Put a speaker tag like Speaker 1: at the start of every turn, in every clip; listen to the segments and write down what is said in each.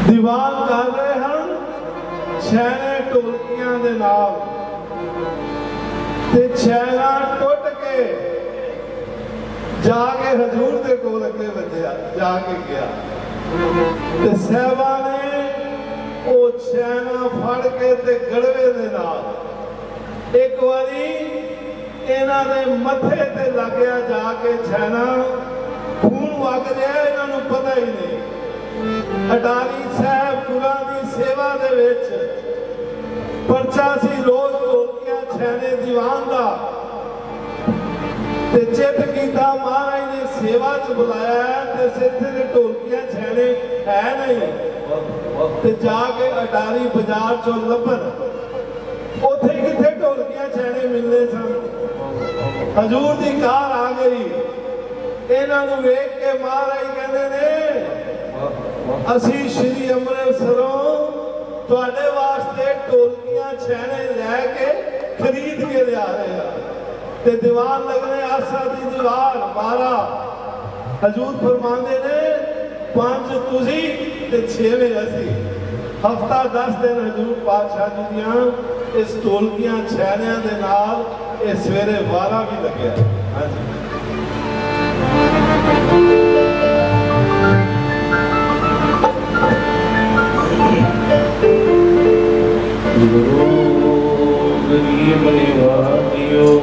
Speaker 1: दीवार कर रहे हैं छैने ढोलकियां दे नाल ते छैना टुट के जाके हजूर दे कोल अगे वजया जाके गया ते साहबा ने वो छैना फड़ के ते गड़वे दे नाल एक बारी इन्हां दे मथे ते लग गया जाके छैना खून वग रहा इन्हां नूं पता ही नहीं। अटारी साहब गुरां दी सेवा दे विच परचा सी रोज ढोलकियां छैने दीवान दा ते चित कीता महाराज ने सेवा च बुलाया ते इत्थे दे ढोलकियां छैने है नहीं ते जाके अटारी बाजार चों लभन उत्थे किथे ढोलकियां छैने मिलने सन। हजूर दी कार आ गई इन्हां नूं वेख के महाराज कहंदे ने असी श्री अमृतसरों तुहाडे वास्ते ढोलकियां छैने लैके खरीद के लिया रहे हैं ते दीवान लगने आसा दी दीवार 12 हजूर फरमांदे ने 5 तुसी ते 6वें असी हफ्ता 10 दिन हजूर पातशाह जी दियां इस ढोलकियां छैनियां दे नाल इस सवेरे 12 भी लग्या। हाँ जी
Speaker 2: गरीब निवासियों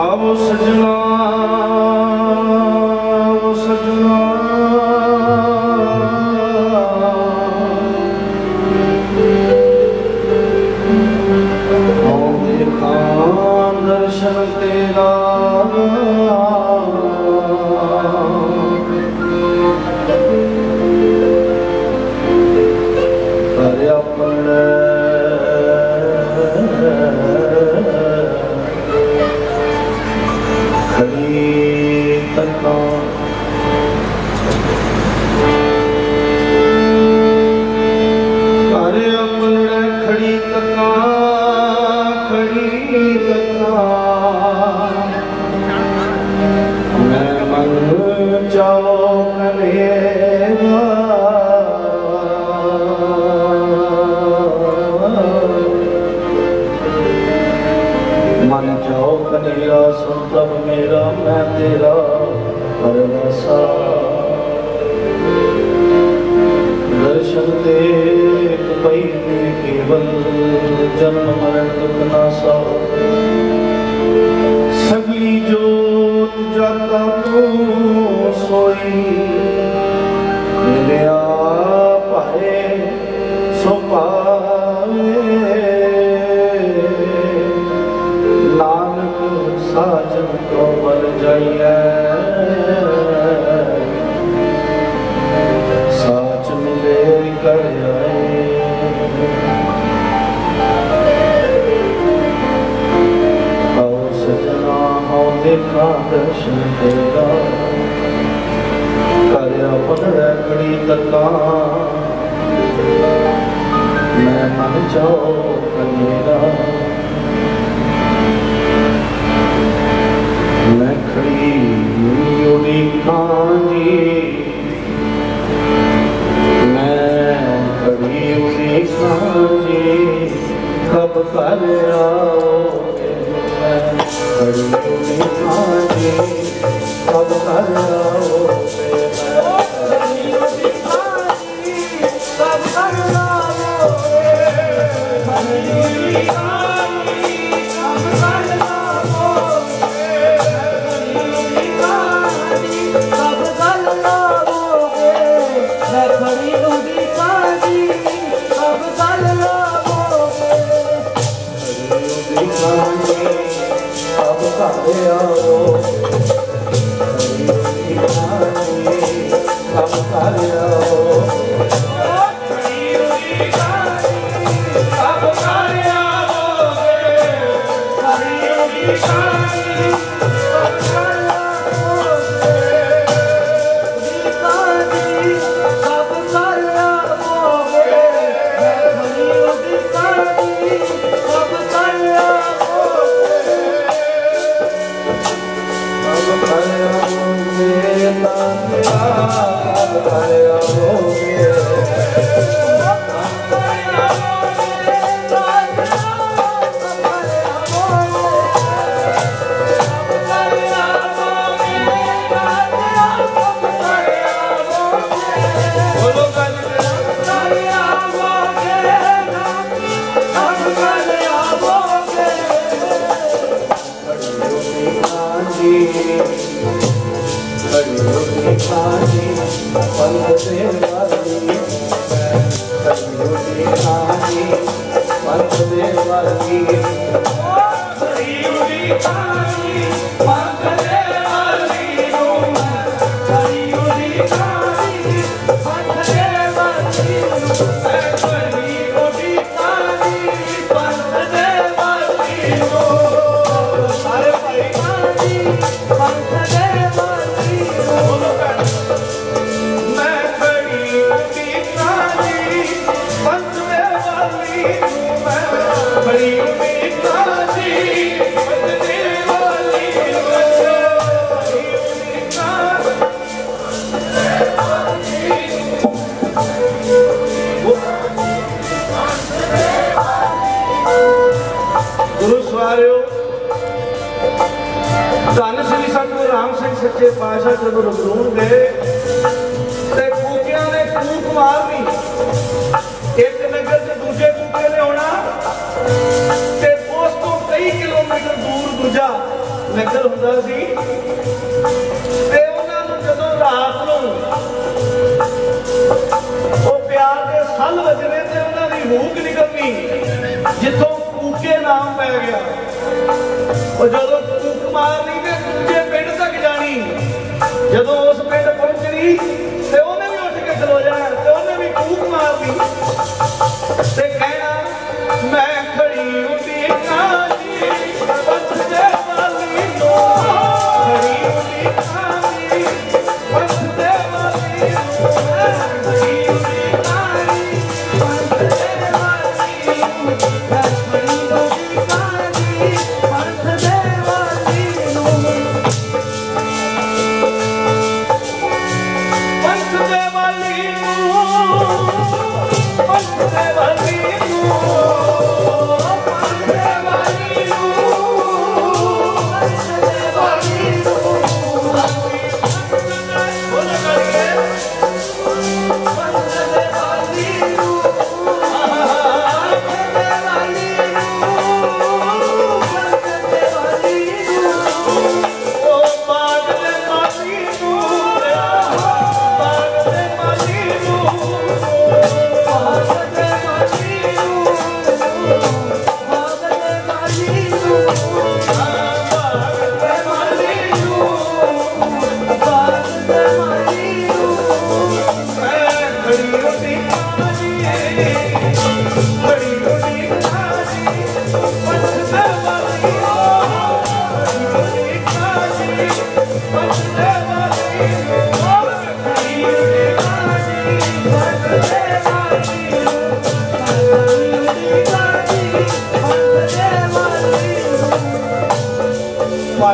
Speaker 2: आओ सजना आओ देखा दर्शन तेरा खड़ी सजना खड़ी लगा मैं मन जाओ कलेवा मन जाओ कनेरा सुन तब मेरा मैं तेरा परवासा दर्शन दे पई में केवल जन्म मरण दुख नासा सगली जोत जाता तू सोई मिलिया पाए सो पाए नानक साजन को बल जाइए साच मिले कर आए आओ सजना आओ देखा दर्शन तेरा कर अपन रखड़ी तका मैं मन जाओ कनेरा मैं खड़ी उड़ीकां जी मैं खड़ी उड़ीकां जी कब कर आओगे मैं खड़ी उड़ीकां जी कब कर आओगे मैं खड़ी उड़ीकां जी कब कर आओगे खड़ी उड़ीकां जी कब कर
Speaker 1: सच्चे पातशाह जब रसूल गए ते कूकियां ने कूक मारनी एक नगर से दूसरे कूके ने होना ते उस तो कई किलोमीटर दूर दूजा नगर हुंदा सी ते उन्हां नूं जदों रात नूं ओ प्यार दे सल वजने ते उन्हां दी हूक निकलनी जिथों कूके नाम पै गया और जदों कूक मारनी ते दूजे पिंड तक जानी जदों उस पिंड पहुंचनी ते उन्हें भी उठ के खलो जाना ते उन्हें भी कूक मारनी ते कहना मैं खड़ी उड़ीकां जी पंथ दे वाली नो खड़ी उड़ीकां जी पंथ दे वाली नो खड़ी उड़ीकां जी पंथ दे वाली नो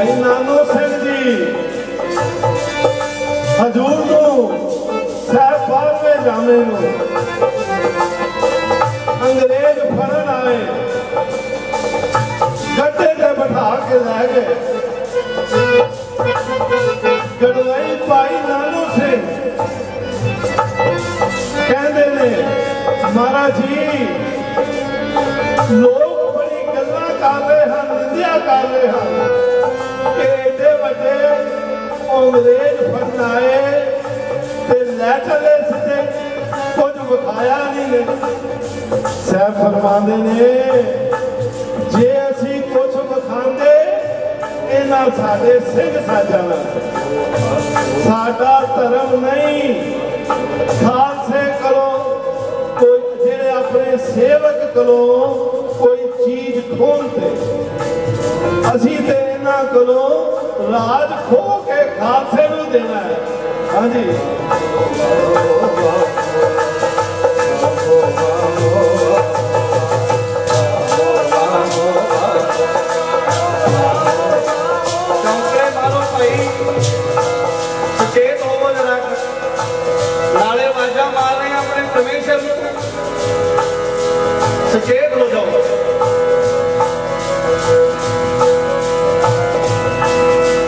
Speaker 1: भाई नानो सिंह जी हजूर को साहब 12वें जामे अंग्रेज फड़न आए, गड्ढे ते बैठा के लै गए। गढ़वाई भाई नानो सिंह कहते ने महाराज जी लोग बड़ी गल्लां कर रहे हैं, निंदिया कर रहे हैं कि एडे वड्डे अंग्रेज फड़न आए ते लै चले सीधे, कुछ विखाया नहीं ने। साहब फरमाते ने जे असी कुछ विखाते इन्हां साडे सिंह सज जाना, साडा धर्म नहीं। खालसे करो कोई जेड़े अपने सेवक करो कोई चीज खोलते, असी ते इन्हां कोलों राज खो के खालसे नूं देना है। हाँ जी
Speaker 2: सचेत हो जाओ।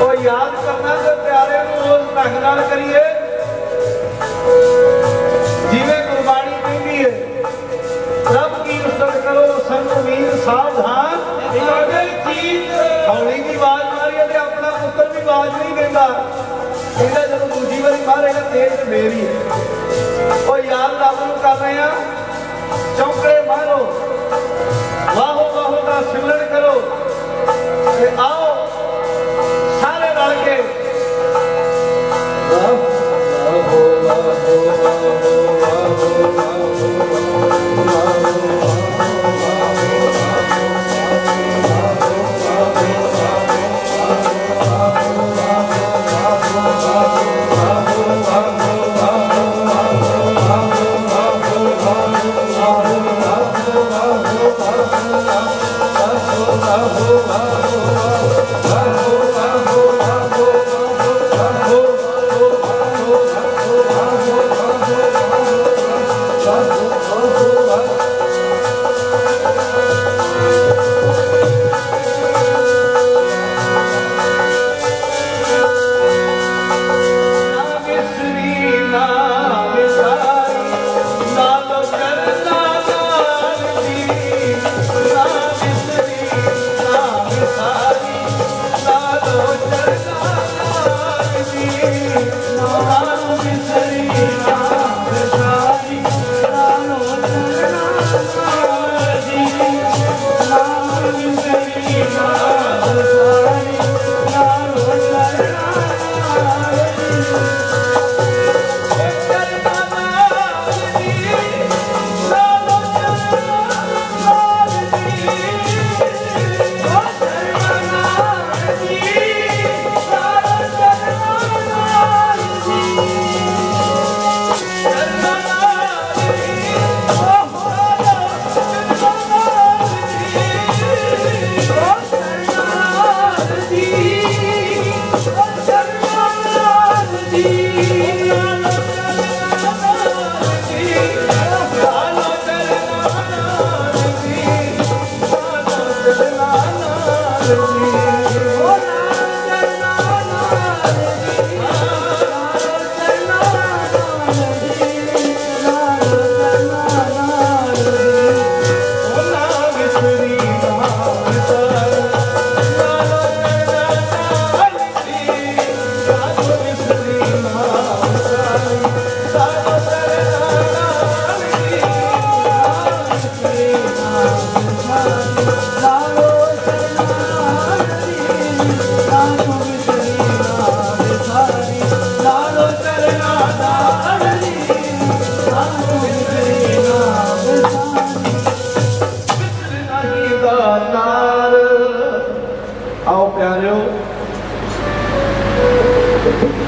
Speaker 2: और याद करना कि प्यारे उस ढंग नाल करिए जिवें गुरबाणी कहती है, रब की उस्तत करो संत वीर सावधान, हौली की आवाज मारी है अपना पुत्र भी आवाज नहीं देता, कहता जब दूसरी बारी मारेगा तेज तो मेरी है। और याद रब नूं कर रहे हैं, चौंकड़े मारो, वाहो वाहो का सिमरन करो, आओ सारे रल के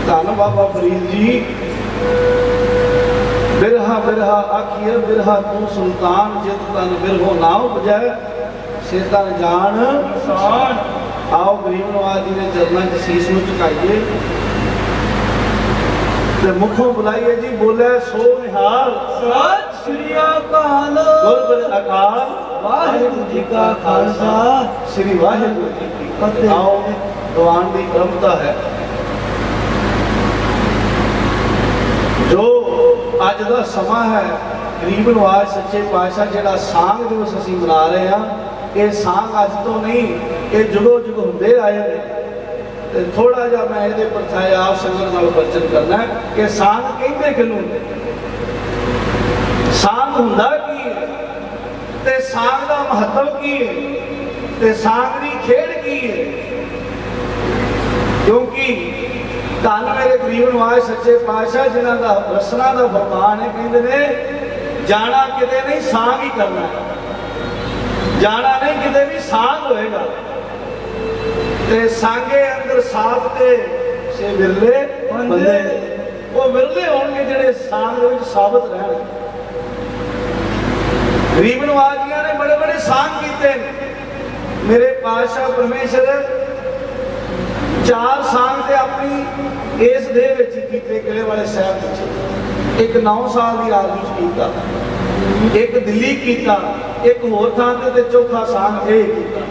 Speaker 2: धन बाबा फरीद जी बिरहा बिरहा आखिए बिरहा तू सुल्तान जित तन बिरहो नाव बजाए से तन जान आओ गरीब नवाज जी के चरणों च शीश में झुकाइए ते मुखों बुलाइए जी। बोले सो निहाल
Speaker 3: सत श्री अकाल
Speaker 2: गुर अकाल
Speaker 3: वाहिगुरू जी का खालसा
Speaker 2: श्री वाहिगुरू जी की
Speaker 3: फतेह।
Speaker 2: आओ दीवान की परंपरा है जो अज का समा है गरीब नवाज सच्चे पातशाह जिहड़ा सांग दिवस असीं मना रहे हैं ये सांग अज तो नहीं ये जुगो जुग होंदे आए ने। थोड़ा जा मैं ये परछाए आप संगत नाल बचन करना है कि सांग कहते किनू सांग हुंदा की है ते सांग का महत्व की है ते सांग की खेड की है। क्योंकि धन मेरे गरीब नवाज सच्चे पातशाह जिन्हां दा रसना का फरमान है कहते ने जाना किते नहीं सांग ही करना है जाना नहीं किते भी सांग होएगा ते सांगे अंदर साथ ते से विरले बंदे वो विरले होंगे जिहड़े सांग दे विच साबित रहण। गरीब नवाजियां ने बड़े बड़े सांग कीते मेरे पातशाह परमेश्वर चार सांग ते अपनी इस दे विच कीते किले वाले साहब विच एक 9 साल की आदमी कीता एक दिल्ली कीता एक होर थां ते चौथा सांग ये कीता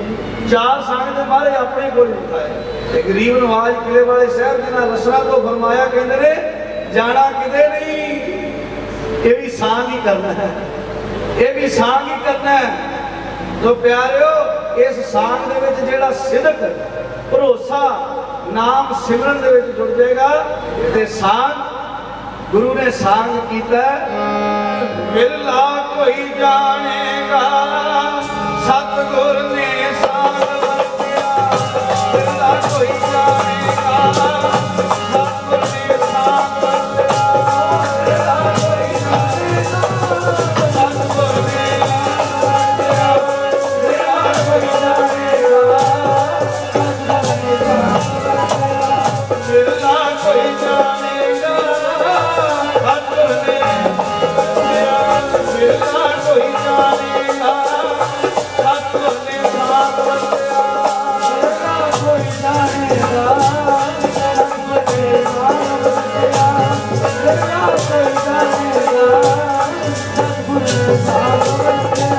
Speaker 2: चार सांग दे मारे अपने को लिखाए। गरीब नवाज किले वाले साहब जिन्हां रसना तो फरमाया कहंदे ने जाना किते नहीं ये भी सांग ही करना है ये भी सांग ही करना है। तो प्यारिओ इस सांग दे विच जिहड़ा सिदक भरोसा नाम सिमरन दे विच जुड़ जाएगा ते सांग गुरु ने सांग कीता विरला कोई जानेगा सतगुर ने सांग वरतिया विरला कोई जानेगा सतगुर ने सांग वरतिया विरला कोई जानेगा सतगुर ने सांग वरतिया विरला कोई जानेगा विरला कोई जानेगा सतगुर ने विरला कोई जानेगा सतगुर ने सांग वरतिया विरला कोई जानेगा सतगुर ने सांग वरतिया विरला कोई जानेगा सतगुर ने सांग वरतिया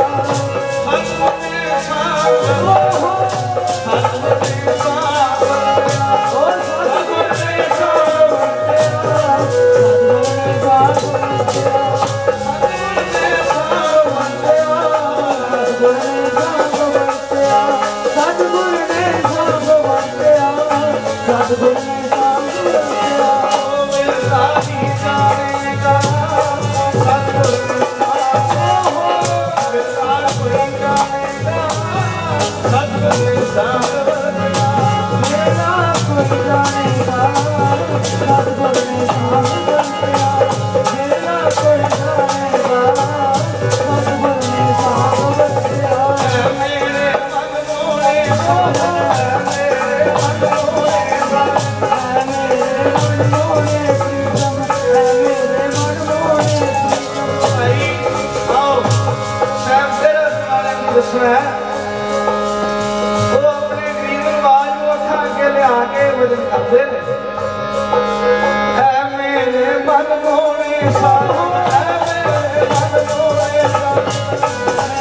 Speaker 2: सतगुर ने सांग सतगुर ने सांग वरतिया सतगुर ने सांग वरतिया सतगुर ने सांग वरतिया सतगुर ने सांग वरतिया सतगुर ने सांग वरतिया विरला ही जानेगा सतगुर ने सांग विरला कोई जानेगा सतगुर ने सांग वरतिया विरला कोई जानेगा सतगुर ने सांग वरतिया विरला कोई जानेगा सतगुर ने सांग वरतिया मेरे मन मोहे मेरे मन मोहे मेरे मन मोहे प्रीतम मेरे मन मोहे प्रीतम। भाई आओ साहब तेरा वाले को दसना है वो अपने गरीब नवाज को अखा के लिया के वजन करते है मेरे मन मोहे साहब है मेरे मन मोहे साहब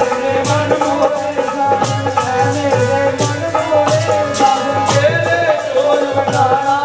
Speaker 2: मेरे मन मोहे साहब है मेरे मन मोहे साहब तेरे चोर बनाना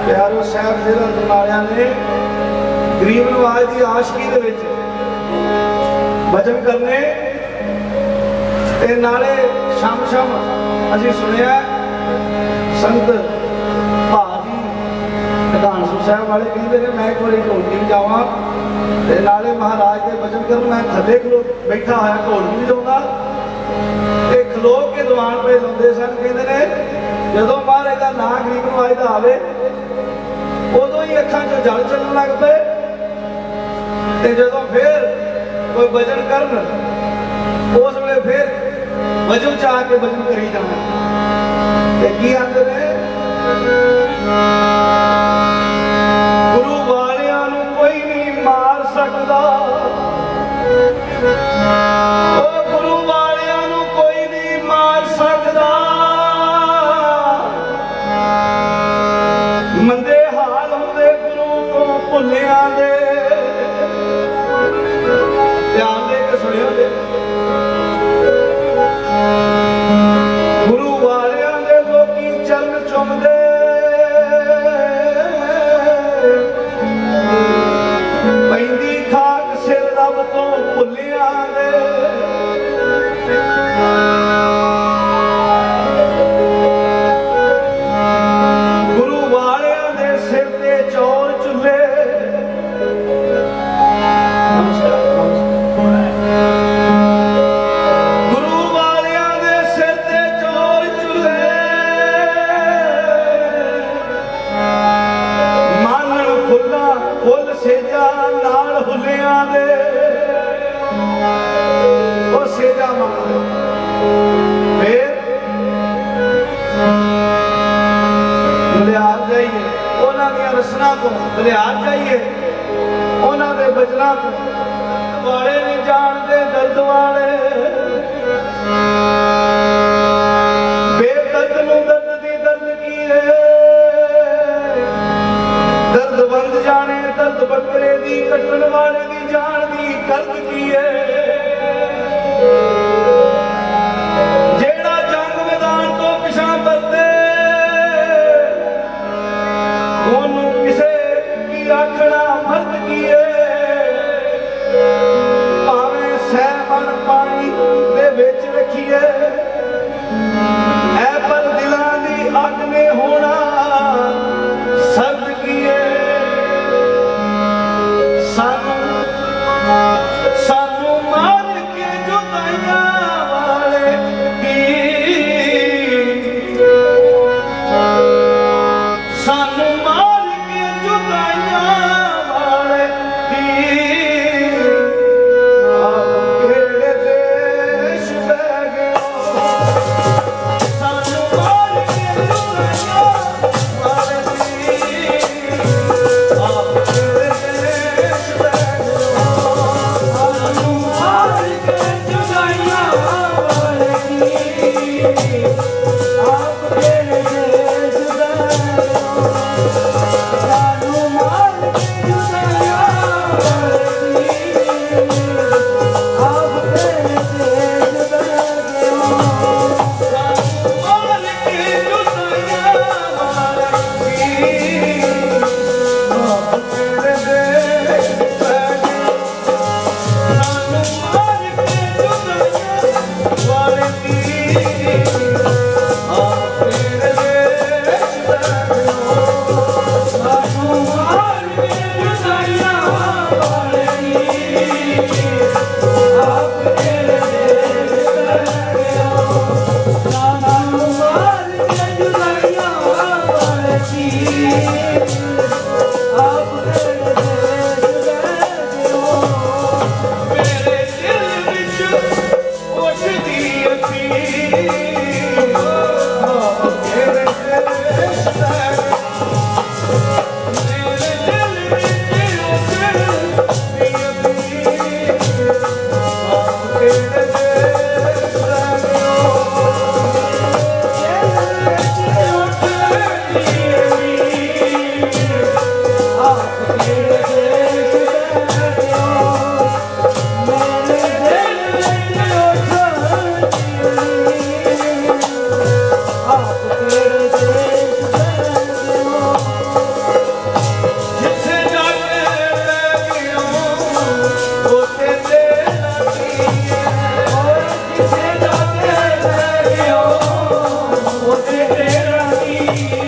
Speaker 2: प्यारो साहब जिला दुनालिया ने गरीब नवाज की आशकी दे विच भजन करने ते नाले शाम शाम असीं सुनिया संत भाजी कधानसू साहब वाले कहते हैं मैं एक बार ढोलकी बजावां ते नाले महाराज के भजन कर मैं थले खलो बैठा होया ढोलकी बजाउंदा ते खलो के दीवान पे लाउंदे सन कहते ने जदों महाराज का नाम गरीब नवाज दा आवे उदों ही अखां चों जल चलण लग पे ते जदों फिर कोई भजन करन उस वेले फिर वजू च आके भजन करी जाना ते की आंदे ने गुरु वालियां नूं कोई नहीं मार सकदा ओ गुरु वालियां नूं कोई नहीं मार सकदा मंदे हाल हुंदे गुरु तो भुल्लियां दे ध्यान दे के सुनियो जी गुरु वालियां दे लोकी चरण चुमदे पैंदी खाक सिर रब तो भुल्लियां दे गुरु वालियां दे सिर ते चौर चुल्हे गुरु वालियां दे सिर ते चौर चुल्हे मानण फुल्ला फुल सेजा नाल हुलियां दे ओ सेजा मान फिर बलिहार जाइए उन्हां दी रसना तो बलिहार जाइए उन्हां दे बजना तो वाले नहीं जानते दर्द वाले बेदर्द नूं दर्द दी दर्द की है दर्द बंद जाने दर्द बकरे दी कटण वाले दी जान दी कर्द की है जेड़ा जंग मैदान तो पिछा बरते ओनू किसे की आखना मर्द की है भावें सह मन पानी दे विच रखिए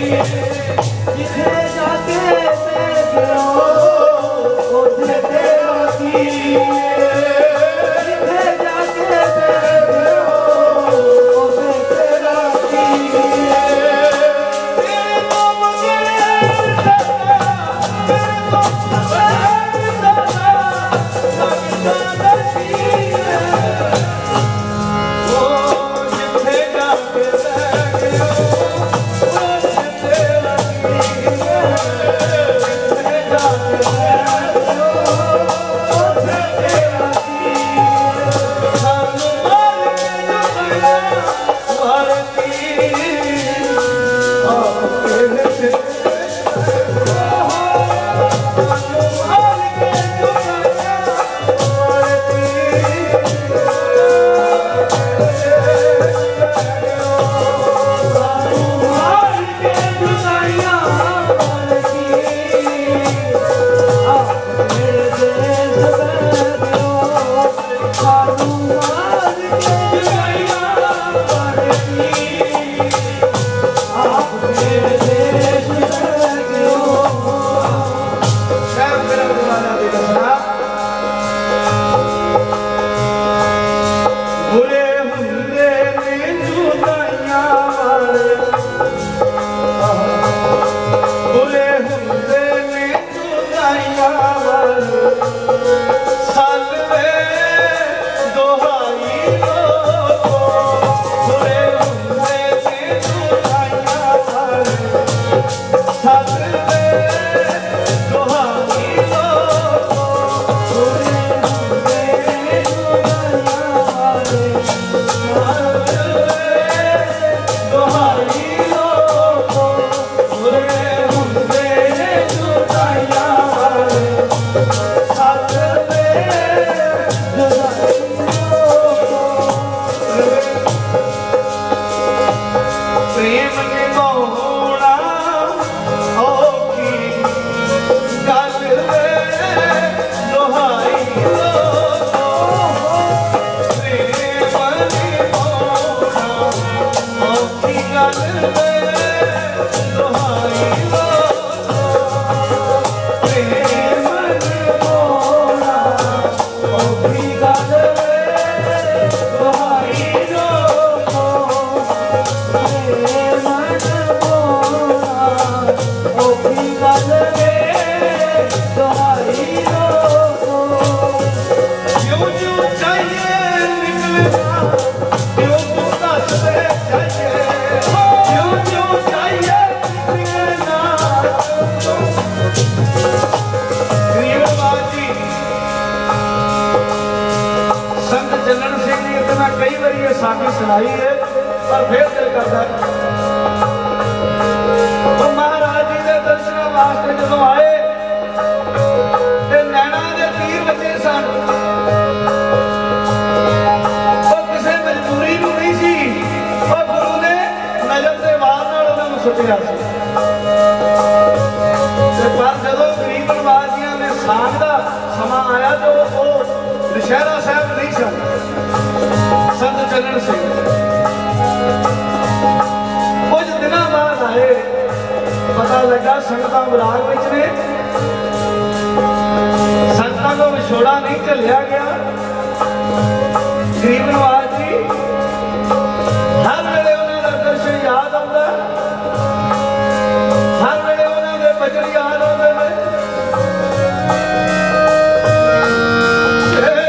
Speaker 3: जिथे जाके बैठो उथे तेरा की जिथे जाके बैठो उथे तेरा की
Speaker 2: साखी सुनाई है पर फिर दिल करता है तो महाराज जी के दर्शन वास्ते जो आए ते नैना के तीर बचे सन और किसी मजबूरी नहीं सी और गुरु ने नजर के वार नाल उन्होंने सुटिया पर जो गरीब नवाजियां ने सांझ का समा आया तो वो दशहरा साहब नहीं सन संत चरण सिंह कुछ दिन बाद आए पता लगा संगतां विराग विच ने संगतां को विछोड़ा नहीं झलिया गया गरीब नवाज जी हर वेले उन्होंने दर्शन याद आता हर वेले उन्होंने भजन याद आते
Speaker 3: Yeah.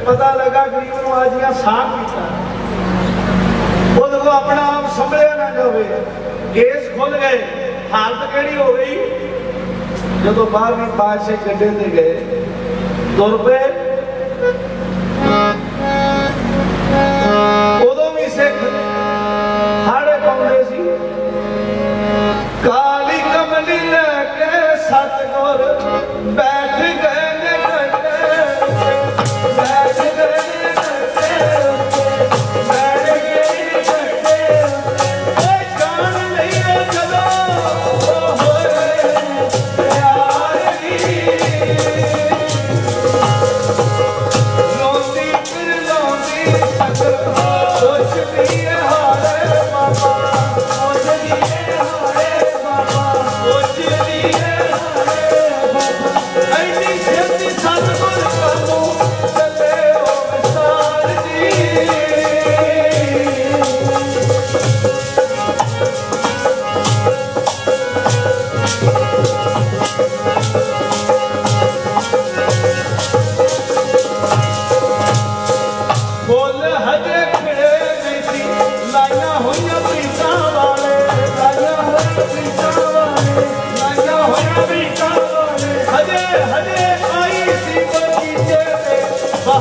Speaker 2: पता लगा गरीब नवाजियां साफ किया अपना आप संभलिया ना जाए केस खुल गए हालत केड़ी हो गई जो 12वीं पातशाही गड्ढे ते गए तुर पे उदों भी सिख हाड़े पाउंदे सी काली कमली लेके सतगुर बैठ गए ने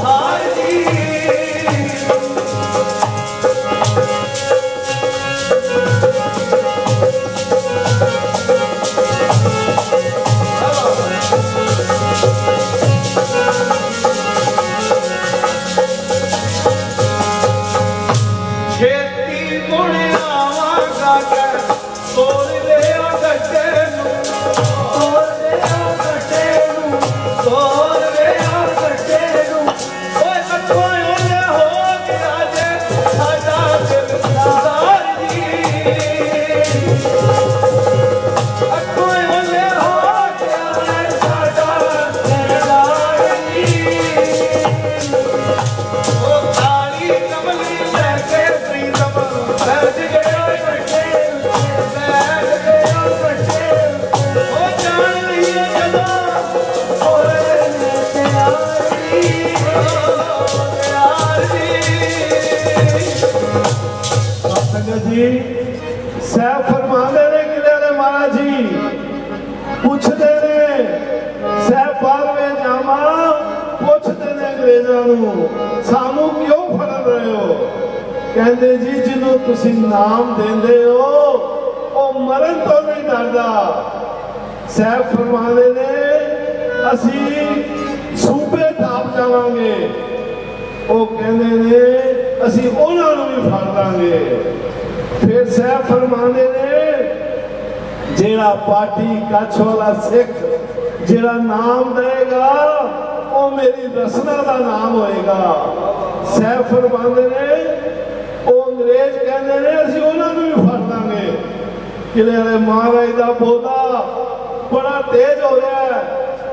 Speaker 2: हार जी
Speaker 1: साहब फरमाते ने किले ने महाराज जी पूछते ने साहब बारहवें जामा पूछते ने अंग्रेजों सानू क्यों फड़ रहे हो कहते जी जिन्हों तुसी नाम देंदे हो वो मरण तो नहीं डरदा साहब फरमाते ने असी सूबे टाप जावांगे वो कहते ने असी उन्होंने भी फड़ लांगे फिर साहब फरमाने ने जेड़ा पार्टी कच्छ वाला सिख जेड़ा नाम देगा वो मेरी रसना का नाम होएगा साहब फरमाने ने वो अंग्रेज कहते ने असी उन्होंने भी फड़ लांगे किले वाले महाराज का बोला बड़ा तेज हो रहा है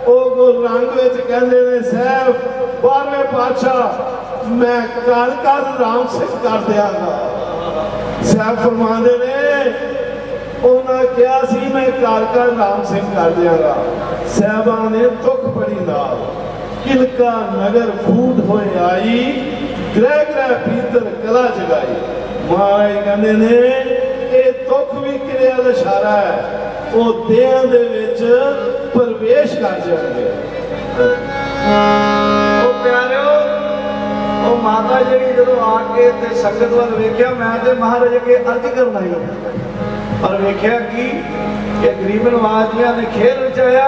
Speaker 1: वो रंग विच कहते ने साहब 12वें पातशाह मैं कर कर राम सिंह कर दियांगा साहब फरमाते ने उन्हें क्या सी मैं कर कर राम सिंह कर दियांगा साहबा ने दुख बड़ी नाल किलका नगर फूट होए आई ग्रह ग्रह भीतर कला जगाई महाराज कहते ने ये दुख भी किले वाला इशारा है वो देहां दे विच प्रवेश कर जाएंगे
Speaker 2: प्यारो माता जी जो आके संगत वाल वेख्या मैं तो महाराज अगे अर्ज करना ही पर वेख्या कि गरीब नवाजिया ने खेल रचाया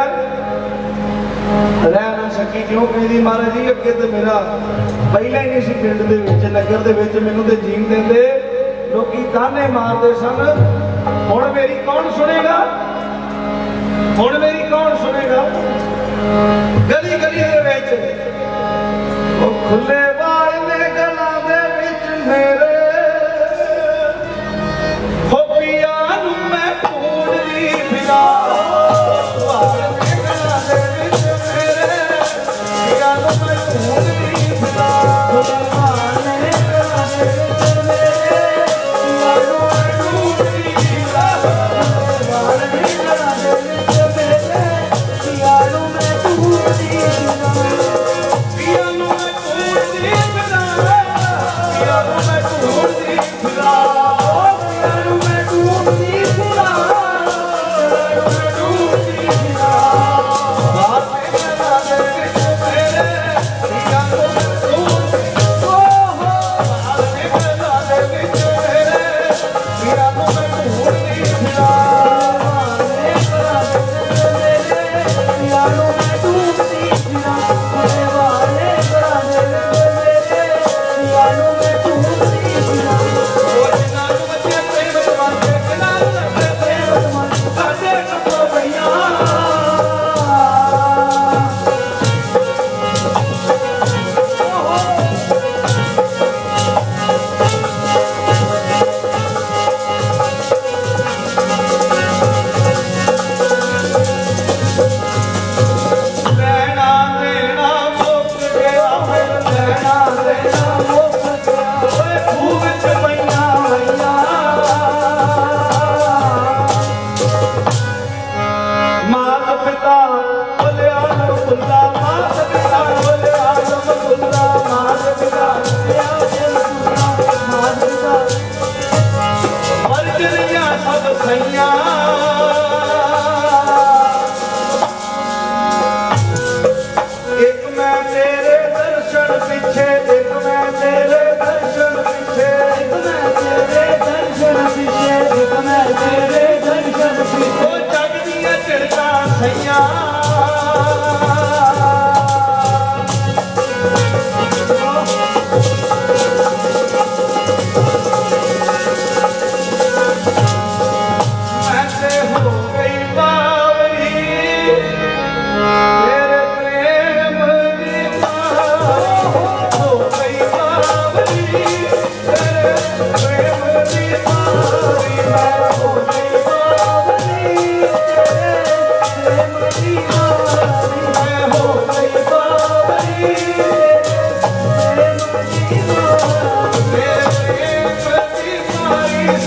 Speaker 2: रह ना सकी क्यों कहती महाराज जी अगे तो मेरा पहला ही नहीं सी पिंड दे विच नगर दे विच मैनूं ते जीण देंदे लोकी ताने मारदे सन हुण मेरी कौन सुनेगा हुण मेरी कौन सुनेगा गली गली दे विच ओ खुले बाल ने गलां दे विच मेरे हो पिया नूं मैं ढूंढदी फिरा बाल ने गलां दे विच मेरे पिया नूं मैं ढूंढदी फिरा खुले बाल ने गलां दे विच मेरे पिया नूं मैं ढूंढदी फिरा बाल ने गलां दे विच मेरे पिया नूं मैं ढूंढदी फिरा पिया नूं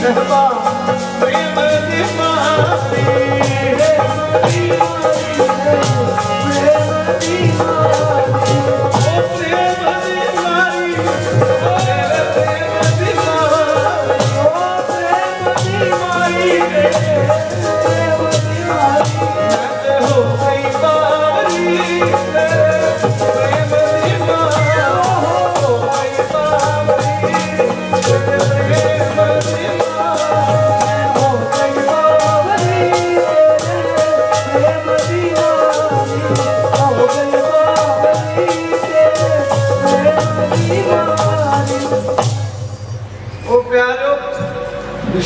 Speaker 2: सहबा प्रेम दी मारी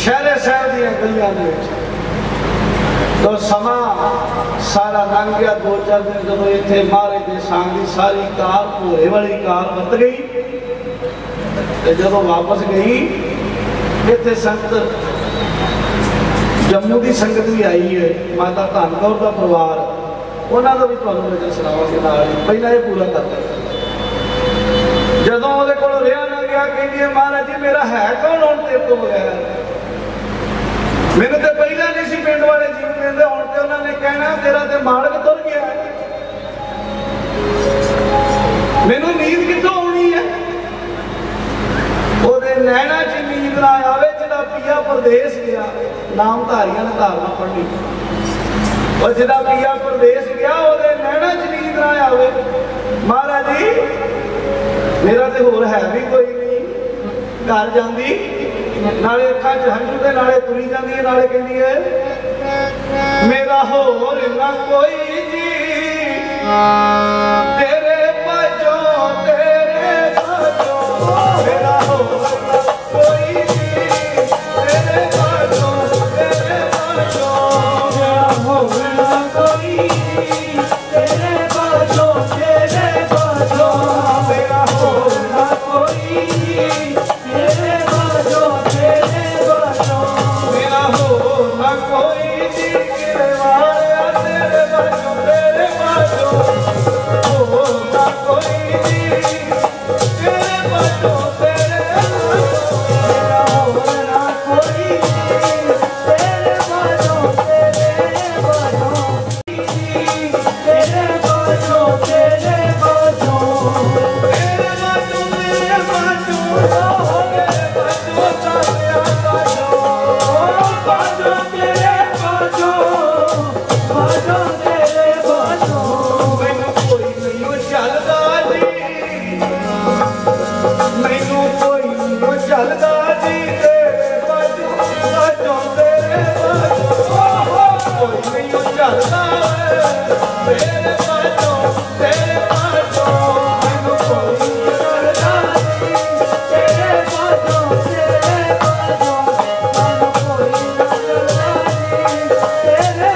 Speaker 2: शहरे साहब दी गलियां तो समा सारा लंघ गया। 2-4 दिन जो इतने महाराज के सांग की सारी कार भोरे वाली कार बत गई तो जो वापस गई इतने संगत जम्मू की संगत भी आई है। माता धन कौर का परिवार उन्होंने भी तुहानू वजह सुनावांगे नाल पहला ये पूरा करते जदों उहदे कोल रिहा ना गया कहंदी है महाराज जी मेरा है कौन हुण तेरे तो बगैर मैंने तो पहला नहीं सी पिंड वाले जीव देंदे हुण ते उन्होंने कहना तेरा ते मालक तुर गया मैनू नींद कित्थों आउणी है ओहदे नैना च नींद ना आवे जिहड़ा पिया परदेस गया नामधारियां ने धारणा पढ़नी और जिहड़ा पिया परदेस गया ओहदे नैना च नींद ना आवे महाराज जी मेरा तो होर है भी कोई नहीं घर जाती नाले अखा च हंझू के नाले तुरी जाती है नाले कहती है मेरा होर ना कोई जी तेरे बाजो मेरा होर ना कोई जी तेरे बाजो मेरा होर ना कोई तेरे बाजो मेरा होर ना कोई तेरे बाजो मेरा होर ना कोई जी तेरे वाले तेरे बाजो होर ना कोई जी तेरे बाजो मेरा होर ना कोई तेरे बाजो तेरे बाजो तेरे बाजो तेरे बाजो तेरे बाजो मेरे बाजो हो मेरे बाजो साथिया बाजो बाजो तेरे बाजो बाजो तेरे बाजो मैनू कोई नहीं चलदा जी मैनू कोई नहीं चलदा जी तेरे बाजो बाजो तेरे बाजो कोई नहीं चलदा तेरे बाजो तेरे बाजो मैनू कोई नहीं चलदा जी तेरे बाजो तेरे बाजो मैनू कोई नहीं चलदा जी तेरे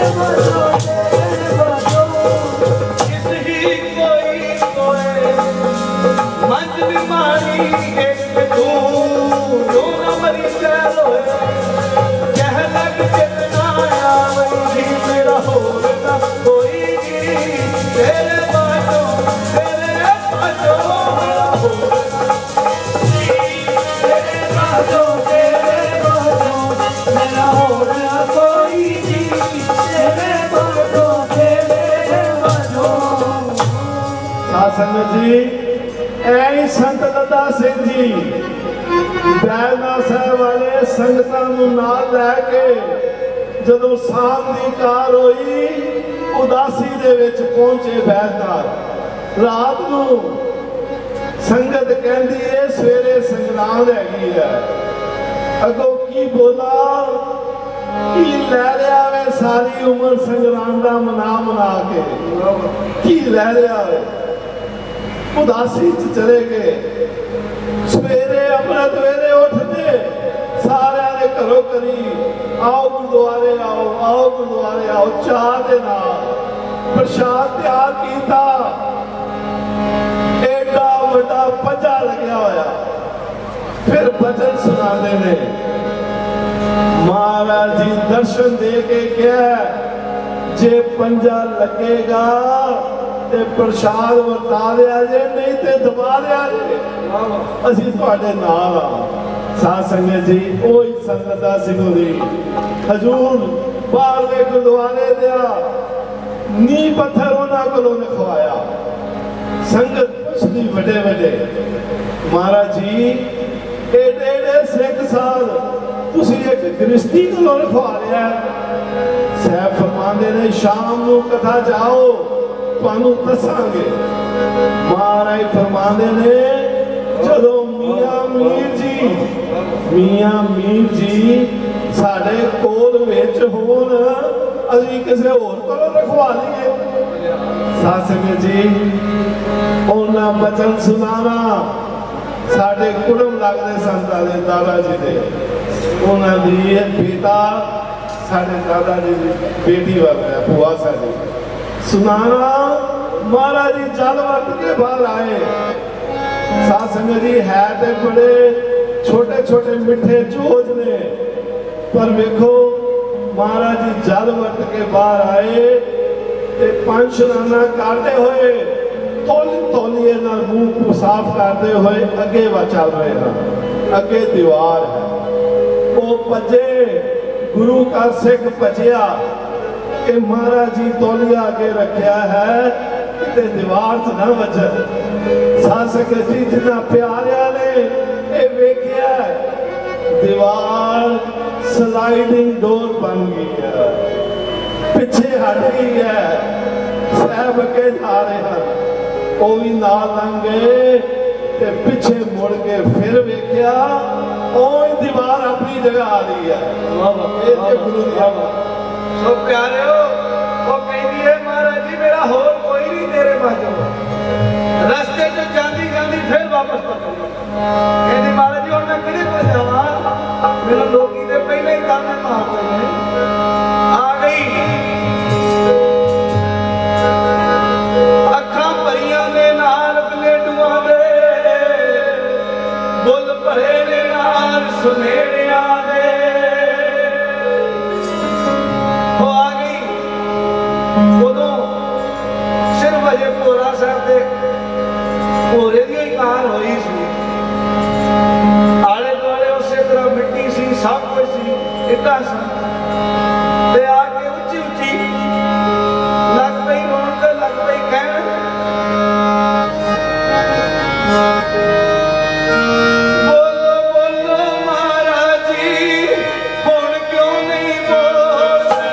Speaker 2: बाजो किस ही कोई मंज बीमारी एक तू जो न मरी चैल होए कह लग कितना आवई मेरा होर ना कोई जी तेरे बाजो मेरा होर ना तेरे बाजो मेरा होर ना कोई जी तेरे बाजो
Speaker 1: संगत जी ऐ संत लद्दा सिंह जी बैजनाथ साहब वाले संगतां नूं नाल लैके जदों शाम की कार होई उदासी दे विच पहुंचे बैजनाथ रात नूं संगत कहंदी है सवेरे संगरांद हैगी है अगों की बोला की लै लिया वे सारी उम्र संगरांद दा मना के की लै लिया वे उदासी चले गए सवेरे अमृत वेले उठते सारे ने घरों करी आओ गुरुद्वारे आओ चाह दे नाल प्रसाद तैयार किया एडा वड्डा पंजा लग्या होया फिर भजन सुनाते ने महाराज जी दर्शन दे के क्या जे पंजा लगेगा ते प्रसाद वरता दिया जे नहीं ते दबा दिया जे असीं तुहाडे नाल आ साध संगत जी वही संगत दा सिखो दी हजूर बाहर दे गुरुद्वारे दिया नी पत्थर उन्होंने को खवाया संगत पुछदी बड़े बड़े महाराज जी एडे एडे सिख साल तुसी एक गृहस्थी को खवा लिया साहब फरमाते ने शाम को कथा जाओ तुहानू दसांगे महाराज फरमाते ने जदों मियां मीर जी साडे कोल विच होण असीं किसी होर कोलों रखवा लईए साध संगत जी उन्हां बचन सुनाना साडे कुड़म लगदे संतां दे दादा जी दे उन्हां दी बेटा साडे दादा जी दी बेटी वर्गा है भूआ साडी सुनाना महाराज जी जल वरत के बाहर आए साध संगत जी है ते बड़े छोटे छोटे मिठे जोज ने पर देखो महाराज जी जल वरत के बाहर आए ते पंज शनाना करते हुए तौलिए नाल मुंह को साफ करते हुए अगे वा चल रहे हैं अगे दीवार है वो भजे गुरु का सिख भजिया कि महाराज जी तौलिया आगे रखा है कि दीवार च ना वजन साध संगत जी जिन्ना प्यारिया ने ये वेख्या दीवार स्लाइडिंग डोर बन गई है पिछे हट गई है साहब अगे जा रहे हैं वो भी नाल लंघ गए ते पिछे मुड़ के फिर वेख्या ओही दीवार अपनी जगह आ रही है गुरु
Speaker 2: सो प्यारे वो कहती है महाराज जी मेरा होर कोई नहीं तेरे बाजू रास्ते च जाती जाती फिर वापस कहती महाराज जी और मैं किधर को जावा मेरे लोग इधर पहले ही काम में मारते हैं आ गई अखा भरिया ने नाल बलेडुआ दे बुल भरे ने नाल सुनेड़िया दे वो आ गई उदों सिर्फ अजे भोरा साहब दे भोरे की कार हुई सी आले दुआले उस तरह मिट्टी सी सब कुछ सी इटा सी ते आके उच्ची उच्ची लग पई रोन ते लग पई कहन बोलो बोलो महाराज जी हुण क्यों नहीं बोलदे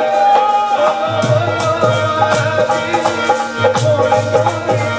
Speaker 2: महाराज जी हुण क्यों नहीं बोलदे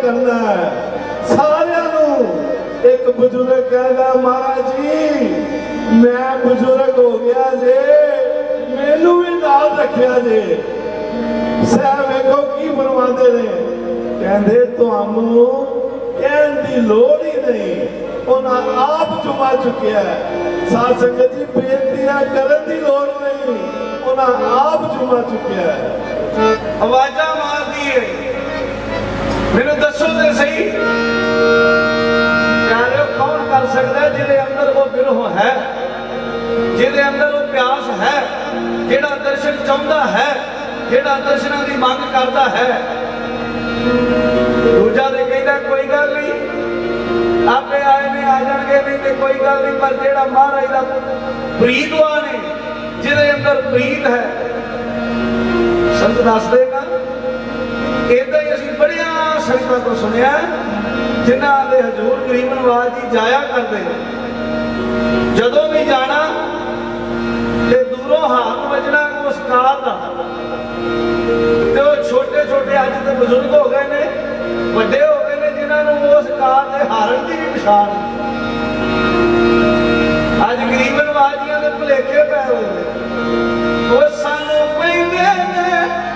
Speaker 1: करना है। सारिਆਂ ਨੂੰ एक बुजुर्ग कहता महाराज जी मैं बुजुर्ग हो गया जे मैनू भी नाल रखिया जे। सह वेखो की फरमाते ने कहते तुहानू कहण दी लोड़ ही नहीं उन्हां आप चुमा चुकिया है। साध संगत जी बेनतियां करन दी लोड़ नहीं उन्हां आप चुमा चुकिया है।
Speaker 2: आवाजा मार दी है मैनू दसो ते सही कौन कर सकता है जिहदे अंदर वो बिरह है जिहदे अंदर वो प्यास है जिहड़ा दर्शन चाहता है जिहड़ा दर्शनां दी मंग करता है। दूजा ते कहता कोई गल नहीं आपे आए ने आ जाएंगे नहीं तो कोई गल नहीं पर जिहड़ा महाराज दा प्रीतवान है जिहदे अंदर प्रीत है संत दस देगा। इदां ही असीं बड़ियां संगतां तो सुनिया जिन्हां दे हजूर गरीब नवाज जी जाया करते जदों भी जाना ते दूरों हाथ बजना उस कार का ते वो छोटे छोटे अज तो बजुर्ग हो गए ने वड्डे हो गए ने जिन्होंने उस कार के हारण की भी पछाण अज गरीब नवाजियां दे भुलेखे पै हुए वो सानू पैंदे ने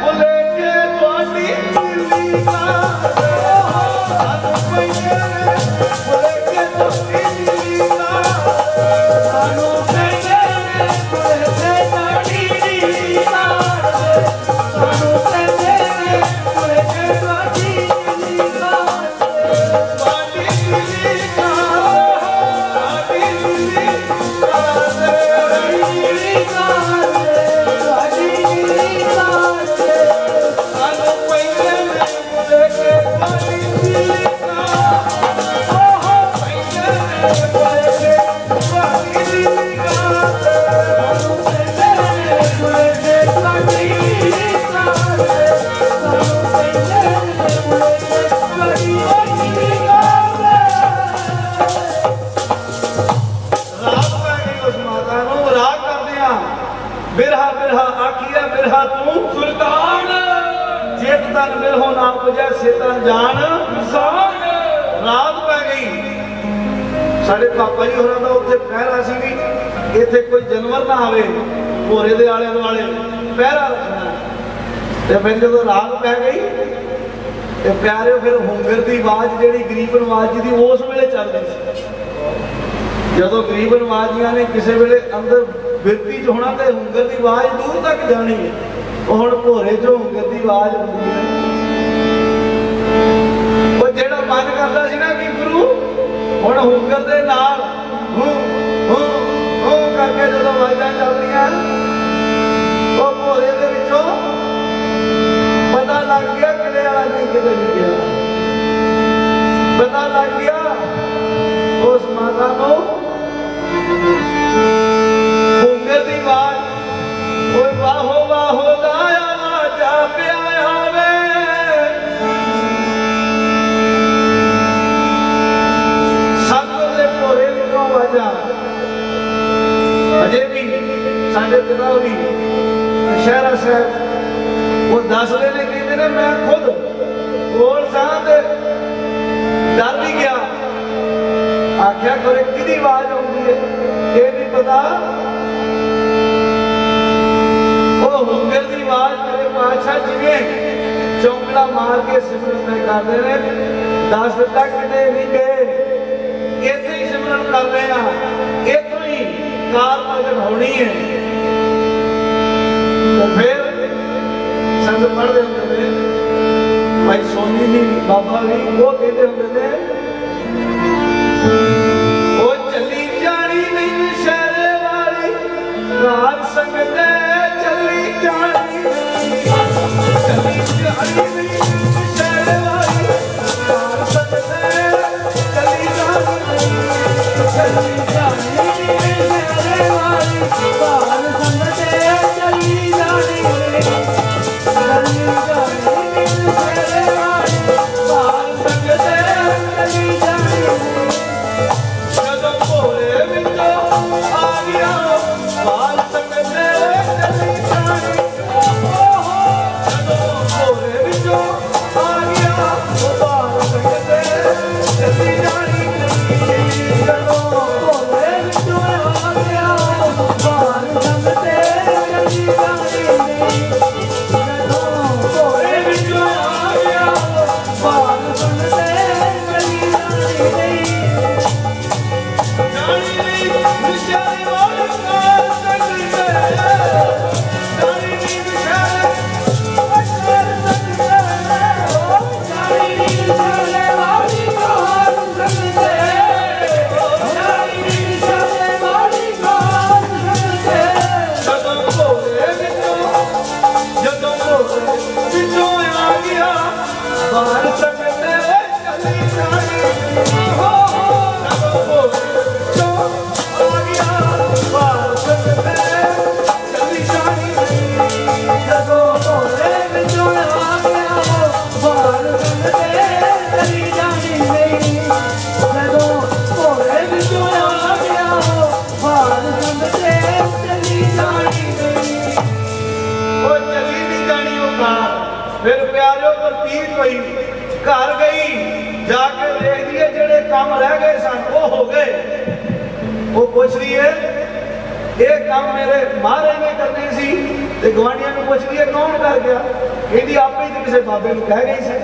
Speaker 2: भुलेखे तुहाडी दिली बिरहा बिरहा आखिया बिरहा तू सुल्तान जेत तन बिरहो ना पुजा सेतन जान रात पै गई साडे पापा जी होरां दा उत्थे पहरा सी भी इत्थे कोई जानवर ना आवे भोरे दे आले दुआले पहरा रखना ते फिर जदों रात पै गई ते प्यारे फिर हुंगर दी आवाज जेहड़ी गरीब नवाज जी दी उस वेले चलदी सी जदों गरीब नवाजियां ने किसी वेले अंदर बिरती च होना तो हुंगर की आवाज दूर तक जानी है हुण भोरे चो हुंगर की आवाज आती है वो जेड़ा मन करता सी ना कि गुरु हुण हुंगर दे नाल करके जदों आवाज़ां चलदियां वो भोरे दे विचों पता लग गया किले वाला नहीं किते नहीं गया पता लग गया उस माता को हुंगर दी आवाज ओए वाहो वाहो दाया जा पिया आवे सतगुर दे भोरे विचों आवाज़ां अजे भी साडे पिता भी शहरा साहब वो दसदे ने कहते ने मैं खुद कोल सां ते डर भी गया आख्या करे किहदी आवाज आउंदी है ये नहीं पता वो हुंगर की आवाज मेरे पातशाह जिवें चौंकड़ा मार के सिमरन में करते हैं दस तक किते नहीं गए इत्थे ही सिमरन कर रहे हैं इत्थों ही कार मगन होनी है तो फिर संग पढ़ते होंगे ने भाई सोनी जी बाबा भी वो कहते होंगे ने चली जानी नहीं शहरे वाली रात संगते चली जानी चली जानी नहीं शहरे वाली रात संगते चली जानी चली जानी नहीं शहरे वाली रात संगते चली जानी चली जानी नहीं शहरे वाली रात संगते चली जानी भोरे विचों आ गया बाल संगते घर गई जाके देखदी है जेड़े काम रह गए सन वो हो गए। वो पूछ रही है ये काम मेरे महाराज ने करने सी ते गवांढियां नूं पूछ रही है कौन कर गया, कहती आप ही तो किसी बाबे नूं कह गई सी।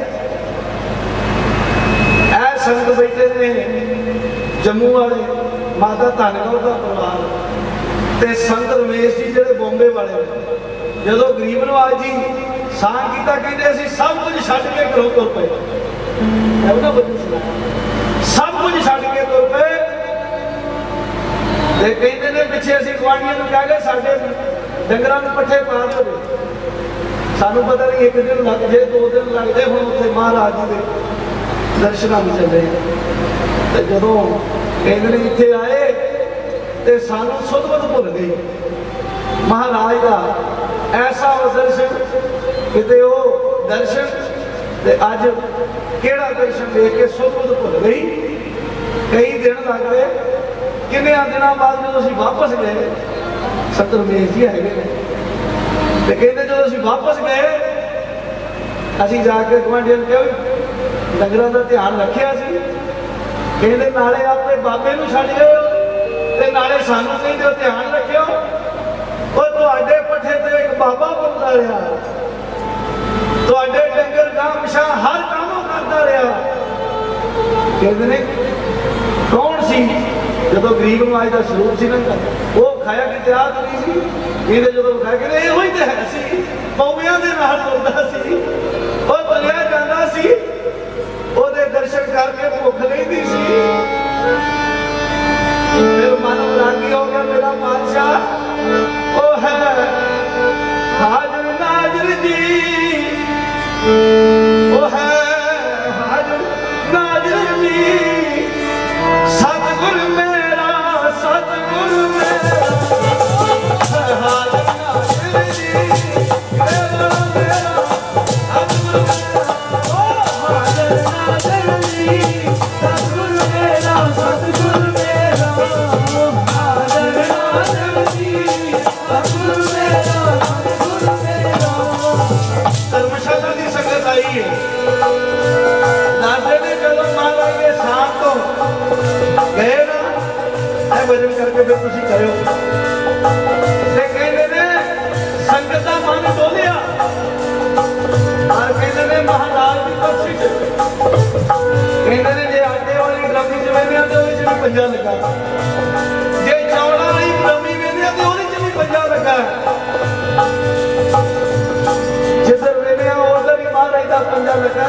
Speaker 2: ऐ संत बैठे ने जम्मू वाले माता धनगौर का परिवार ते संत रमेश जी जेड़े बॉम्बे वाले जो गरीब नवाज जी सां किया कहते असीं सब कुछ छड्ड के घरों तुर पे, सब कुछ छड्ड के तुर पे कहते ने पिछे असीं गुआढ़ियां नूं कह गए साडे डंगरां नूं पट्ठे पा दो, सानू पता नहीं एक दिन लग जाए 2 दिन लग जाए। हुण उत्थे महाराज जी दे दर्शनां नूं चले ते जदों कहते ने इत्थे आए ते सानू सुध-बुध भुल गई महाराज का ऐसा दर्शन किते वो दर्शन ते अज केड़ा दर्शन देख के सुध-बुध भुल गई। कई दिन लग गए, किन्ने दिनों बाद जो असीं वापस गए संत रमेश जी है ते कहते जो असीं वापस गए असीं जाके गुआढ़ियां नूं कहा डंगरां दा ध्यान रखिया सी, कहते नाले अपने बाबे नूं छड्ड गए ते नाले सानू कहते हो ध्यान रखियो, और तुहाडे पट्ठे ते एक बाबा पाउंदा रहा, तुहाडे डंगर गां पिछा हर काम करदा रहा। कहते ने कौन सी जो गरीब नवाज का स्वरूप से ना वो खाया कि त्याग नहीं सी, कहते जो खाया कहते यो ही तो है सी, पौवियां दे नाल तुरदा सी, और तुरिया जांदा सी, ओदे दर्शन करके भुख लैंदी सी। फिर मन रागी हो गया मेरा बादशाह वो है हाजिर नाजिर जी, वो है हाजिर नाजिर जी, सतगुर मेरा सतगुर मेरा हाजिर नाजिर जी, मेरा मेरा सतगुर मेरा हाजिर नाजिर जी, सतगुर मेरा सतगुर मेरा हाजिर नाजिर जी, सतगुर मेरा सतगुर मेरा। धर्मशाला की संगत आई है दादे ने जब महाराज के साथ तो गए ना है भजन करके फिर तुसी करो ते कहते ने संगत का मन डोलिया और कहते ने महाराज की बख्शिश कहते ने जे आटे वाली ड्रमी च वेंदे तो ओदे च भी पंजा लगा, जे चौड़ा वाली ड्रमी वेंदे तो ओदे च भी पंजा लगा, जिधर वेंदे उधर ही महाराज का पंजा लगा।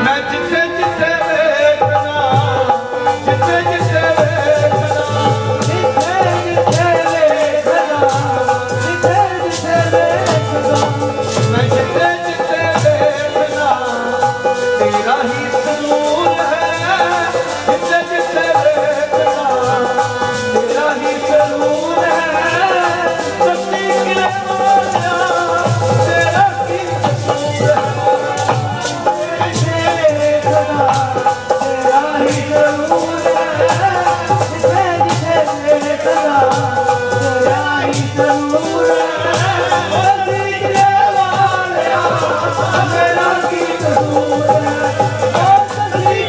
Speaker 2: मैं जिथे जिथे वेखना जिथे जिथे वेखना जिथे जिथे वेखना जिथे जिथे वेखना मैं जिथे जिथे वेखना तेरा ही सरूर है, जिथे जिथे वेखना तेरा ही सरूर है, सच्ची गिरे वालिया तेरा की कसूर है, मेरा की कसूर है।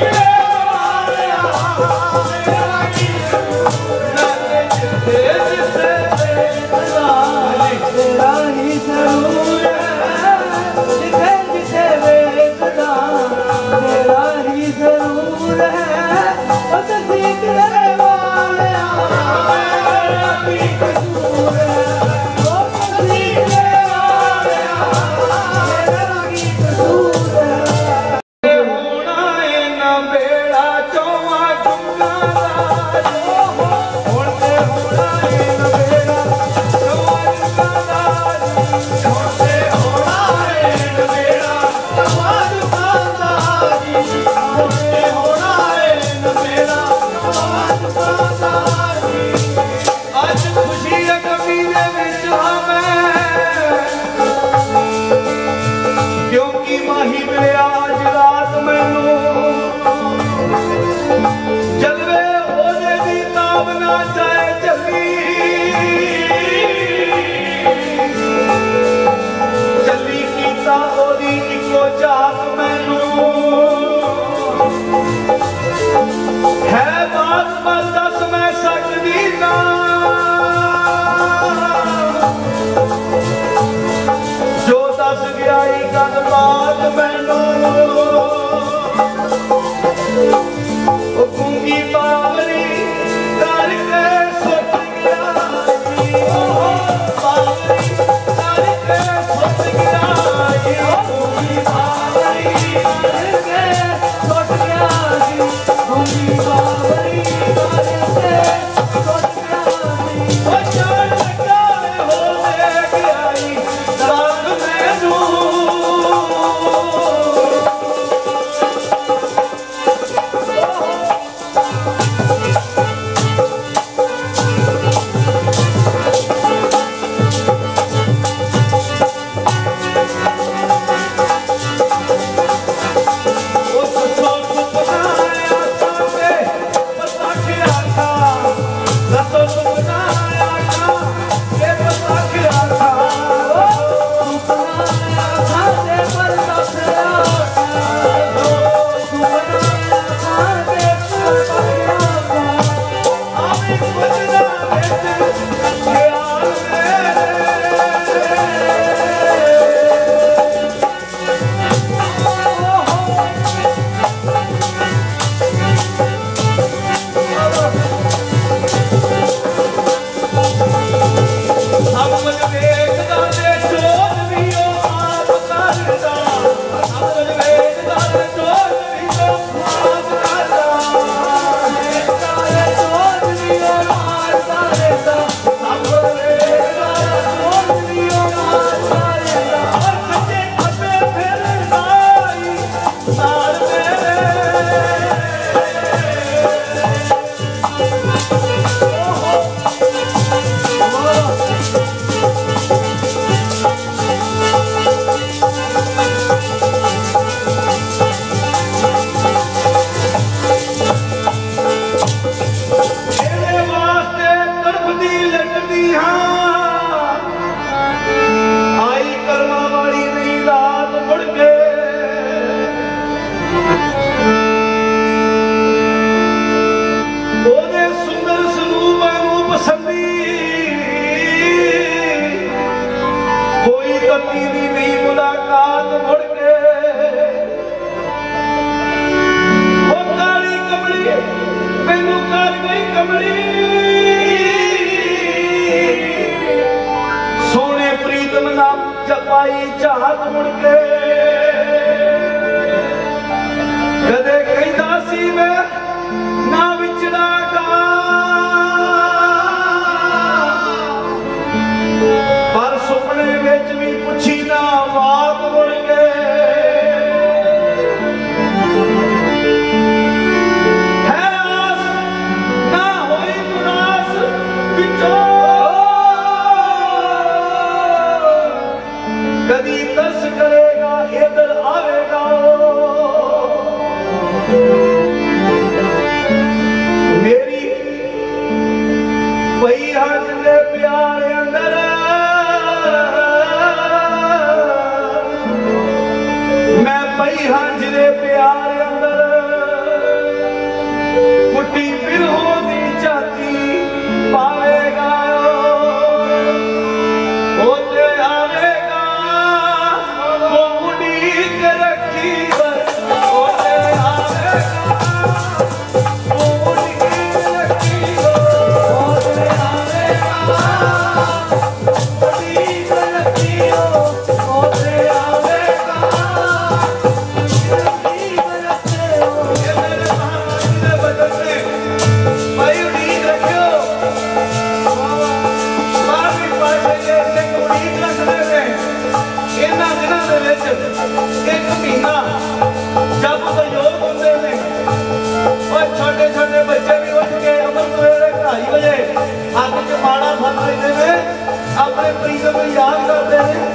Speaker 2: अपने प्रीतम को याद करते हैं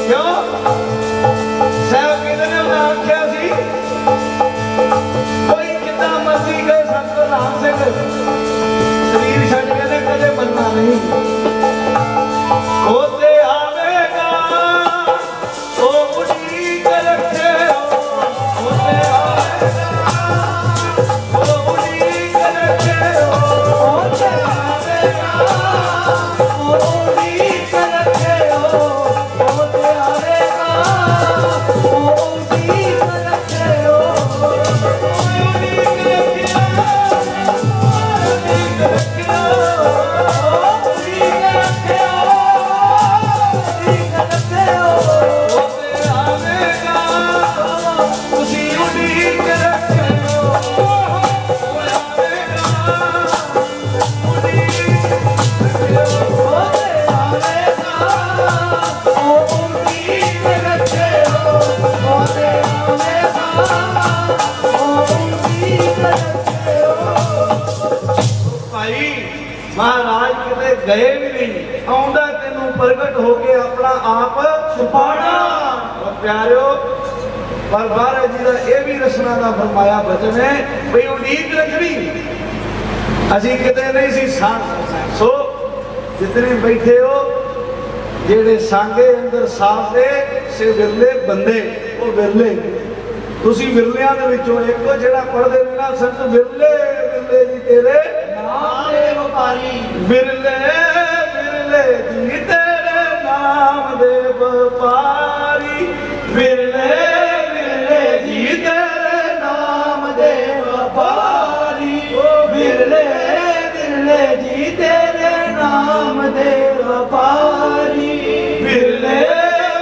Speaker 2: क्यों साहब कहते ने मैं आख्या सी कोई कितना मर्जी गए संत राम सिंह शरीर छड़ के ने कदे मरना नहीं होते आवेगा ओ उड़ीक रखे होते आवेगा ओ उड़ीक रखे होते आवेगा ओ उड़ीक रखे होते आवेगा ओ उड़ीक रखे महाराज किते गए भी नहीं आउंदा तेनू प्रगट होके अपना आप छुपाना प्यारियो पर महाराज जी का यह भी रसना का फरमाया वचन है भाई उड़ीक रखनी असी किते नहीं सी सो जितने बैठे हो जेड़े सांगे अंदर साफ दे से विरले बंदे वो विरले तुसी विरलियां दे विचों एक जेड़ा पढ़दे ने ना संत विरले विरले जी तेरे नाम दे व्यापारी विरले विरले जी तेरे नाम दे व्यापारी विरले विरले जी तेरे नाम दे व्यापारी विरले विरले जी तेरे नाम दे व्यापारी विरले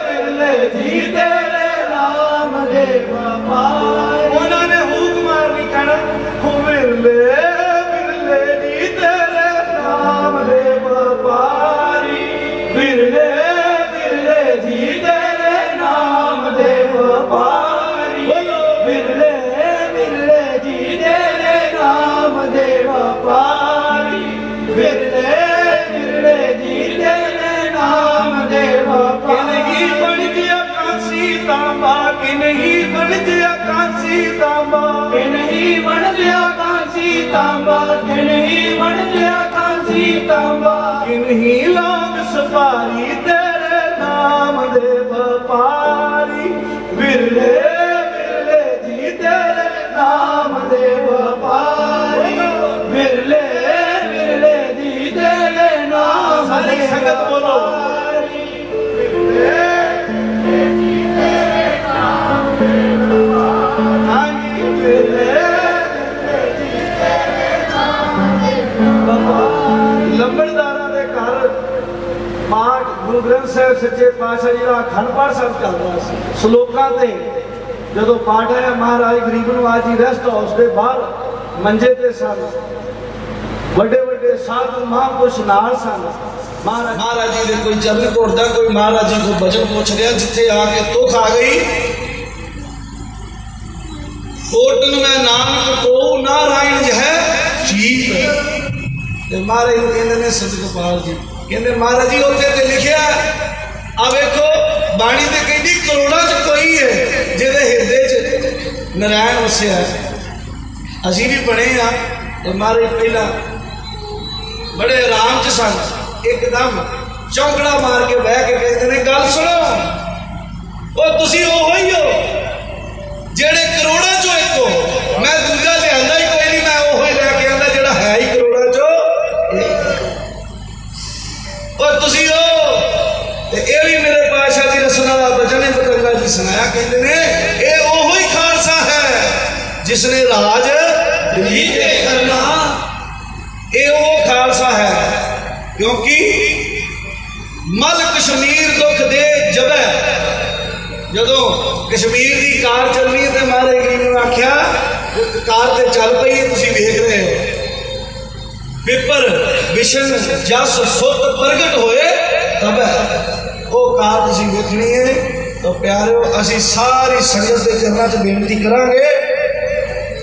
Speaker 2: विरले जी तेरे नाम दे व्यापारी उन्होंने हुक मारनी कहना विरले विरले जी तेरे नाम दे व्यापारी विरले विरले जी तेरे नाम दे व्यापारी विरले विरले जी तेरे नाम दे व्यापारी विरले विरले जी तेरे नाम दे व्यापारी नहीं बन गया कांसी तांबा कि नहीं बन गया कांसी तांबा कि नहीं बन गया कांसी तांबा कि नहीं बन गया कांसी तांबा कि नहीं लौंग सुपारी तेरे नाम दे व्यापारी विरले विरले जी तेरे नाम दे व्यापारी विरले विरले जी तेरे नाम दे संगत बोलो लंबड़दारा के घर पाठ गुरु ग्रंथ साहिब सच्चे पातशाह जी का अखंड पाठ साहब चल रहा है श्लोकां ते जो पाठ है महाराज गरीब नवाज जी रेस्ट हाउस के बाहर मंजे ते सन बड़े बड़े साधु महापुरुष नाल सन
Speaker 4: महाराज जी ने कोई चरण तोड़ता कोई महाराज जी को भजन पूछ रहा जिथे आके तुख आ गई होटल में नानक को नारायण है ठीक महाराज कहते ने संत गोपाल जी कहते महाराज जी उत्थे ते लिखिया आ वेखो बाणी ते कहती करोड़ां च कोई है जिहदे हिरदे च नारायण वसिया असीं भी बने आ महाराज पहला बड़े आराम च सन एकदम चौंकड़ा मार के बह के कहते ने गल सुनो ओ तुसीं ओहो ही हो जेड़े करोड़ां चों एक हो मैं दूजा लिआंदा ही कोई नहीं मैं ओहो ही लैके आंदा जेड़ा है ही करोड़ां चों और तुसी हो ये भी मेरे पातशाह जी रसना का वचन पतंगा जी सुनाया कहते ने ये ओहो ही खालसा है जिसने राज करना ये वो खालसा है क्योंकि मल कश्मीर दुख दे जबे जदों कश्मीर की कार चलनी तो महाराज गरीब ने आख्या कार से चल पई तुसी वेख रहे हो पेपर विशन जस सुत प्रगट होए तब वो कार तुसी देखनी है तो प्यारो असी सारी संगत के चरणों से बेनती करांगे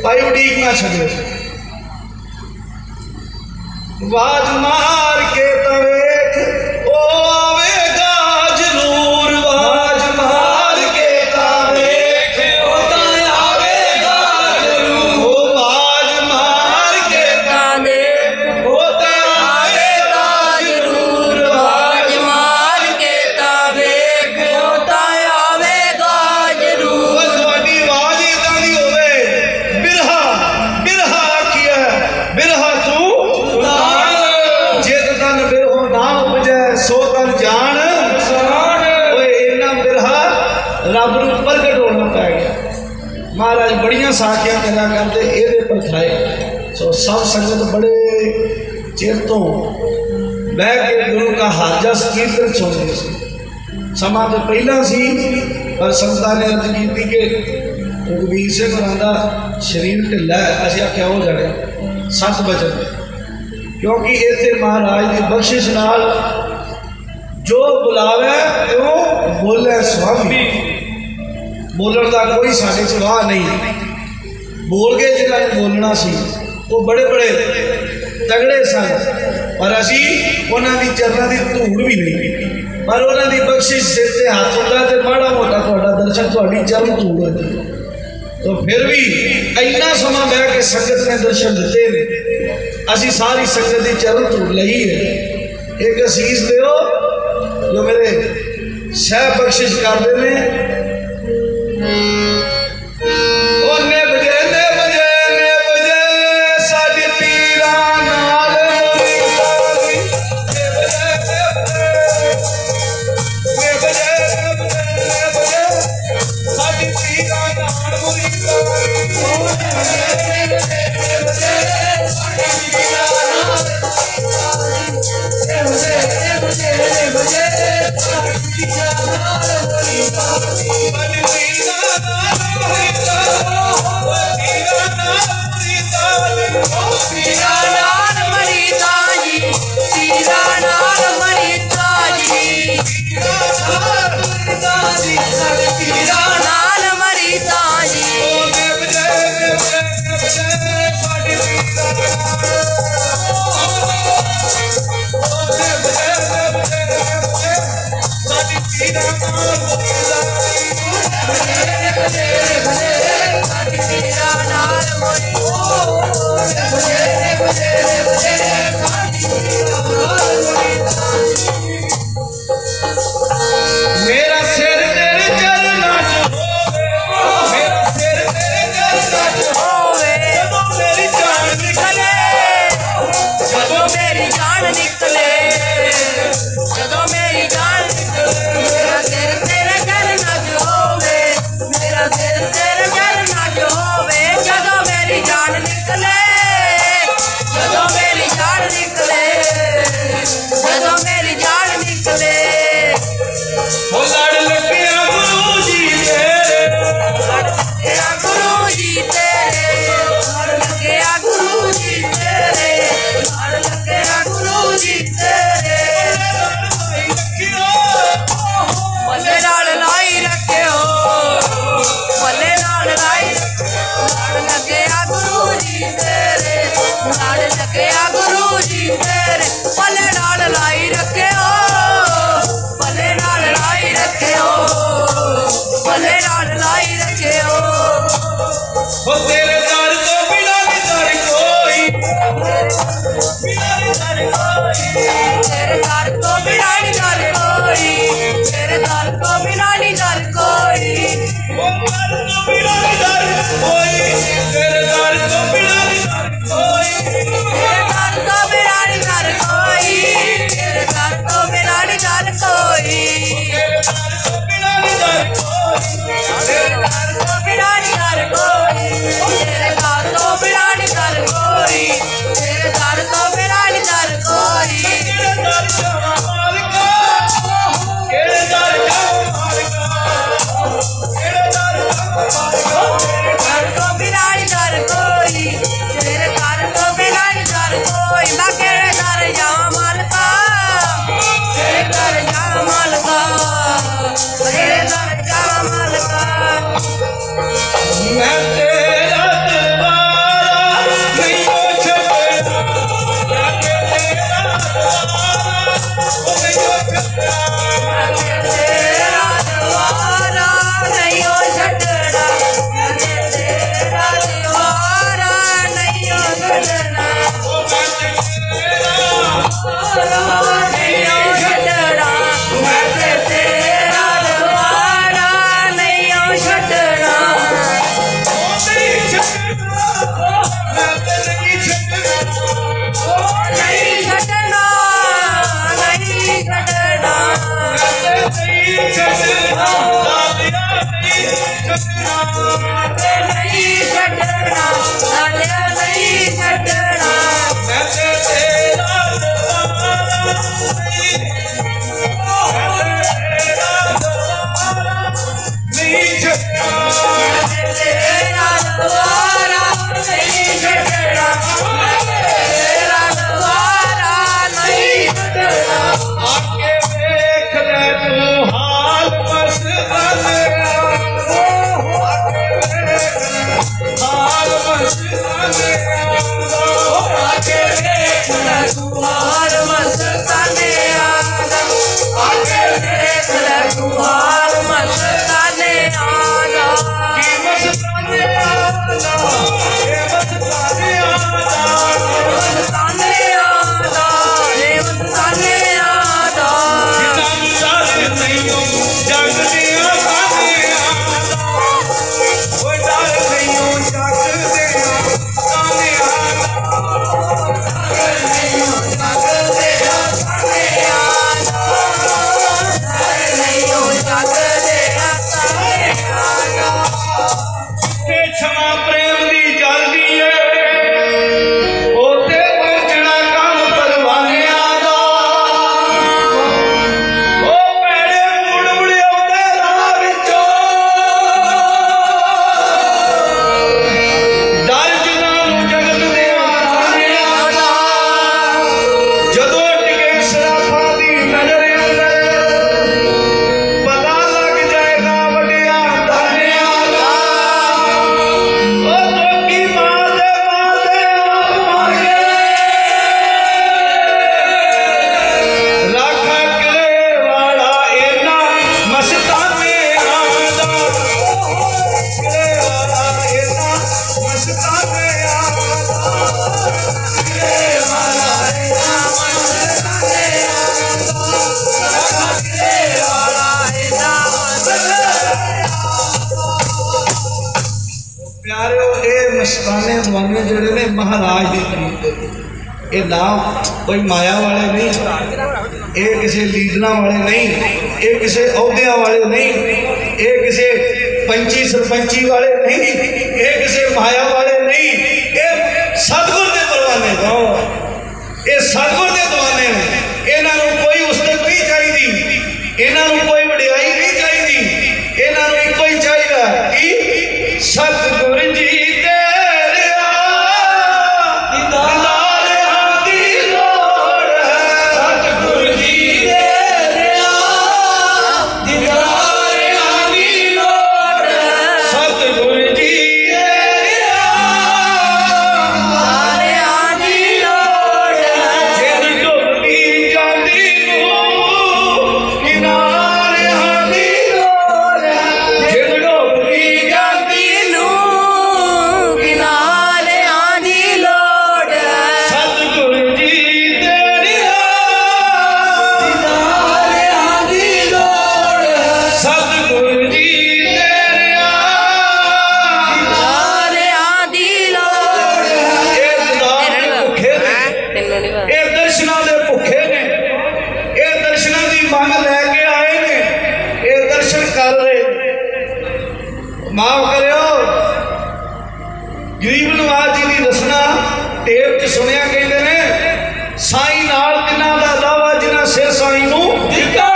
Speaker 4: भाई उड़ीक ना छड़ो वाज मार के तवेख महाराज बड़िया साखियां करा करते ये परथाए। सो सब संगत बड़े चिर तो बह के गुरु का हाजा कीर्तन सुनते थे। समा तो पहला सी पर संगतां ने अर्ज की कि रघुवीर सिंह होरां दा शरीर ढिला है, असीं आख्या हो जाने 7 बजे, क्योंकि इत्थे महाराज की बख्शिश नाल जो बुलावे तो बोले स्वामी। बोलण का कोई साढ़े च वाह नहीं। बोल के जिन्होंने बोलना सी वो बड़े बड़े तगड़े सन, पर असी उन्होंने चरणों की धूड़ भी नहीं, पर उन्होंने बख्शिश सिर से हाथ होगा तो माड़ा मोटा थोड़ा दर्शन थोड़ी चरण धूड़ होती। तो फिर भी इन्ना समा बह के संगत ने दर्शन दिते ने, असी सारी संगत की चरण धूड़ लई है। एक असीस दो जो मेरे सह बख्शिश करते हैं। मस्ताने दवाने जोड़े ने महाराज के करीब ये नाम कोई माया वाले नहीं, ये किसी लीडर वाले नहीं, ये किसी अहद्या वाले नहीं, ये किसी पंची सरपंची वाले नहीं, ये किसी माया वाले नहीं, ये सतगुर के परवाने दो, ये सतगुर के दवाने ने। इन्हों कोई उस्तत नहीं चाहिए, इन्हों कोई वडियाई नहीं चाहिए, इन्हों एको ही चाहिए कि सतगुर जी माफ करो। गरीब नवाज जी की दसना टेप च सुनिया कहते ने साई नाल तिन्हां दा दावा जिन्हां सिर साई नूं दिता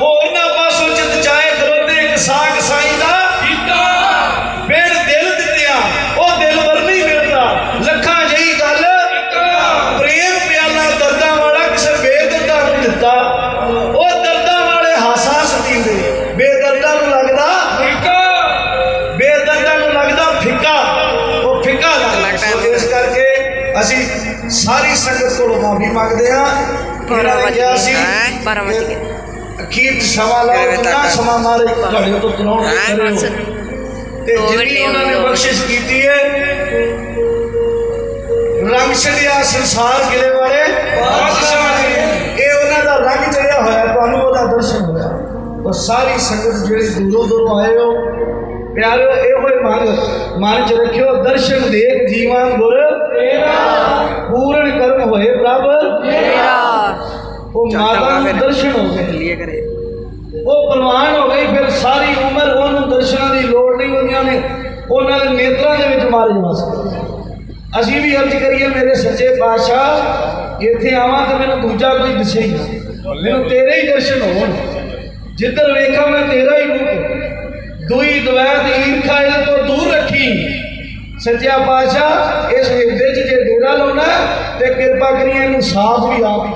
Speaker 4: होर ना पासों चित चाहे खरोते एक साग साई दा दिता फिर दिल दित्तिया ओ दिल वर नहीं मिलता लखा जही गल प्रेम प्याला दर्दां वाला किसे बेदर्दा नूं दिता ओ दर्दां वाले हासा सतींदे बेदर्दा नूं लगदा असी सारी संगत को माफी मांगते हैं। अखीर समा लाओ समा मारे घड़ियों तो उन्होंने बख्शिश की है रंग छड़िया संसार गिले वाले ये उन्होंने रंग चढ़िया होया तो दर्शन होया तो सारी संगत जो दूरों दूरों आए हो प्यारो ये मन च रखियो दर्शन देख जीवन गुर पूर्ण कर्म होए प्रभ वो माता दर्शन हो गए वो प्रवान हो गई फिर सारी उम्र उन्होंने दर्शनों की लोड़ नहीं होंगे उन्होंने नेत्रों के विच मारे वास्ते असीं भी अर्ज करिए मेरे सच्चे पातशाह इत्थे आवां तो मैनूं दूजा कोई दिसे ही ना, मैनूं तेरे ही दर्शन होण, जिधर वेखा मैं तेरा ही रूप, दुई द्वैत ईर्खा तो दूर रखी। सच्चा पातशाह इस हिरदे च जे डोरा लाउणा ते किरपा करिए इनूं साफ भी आप ही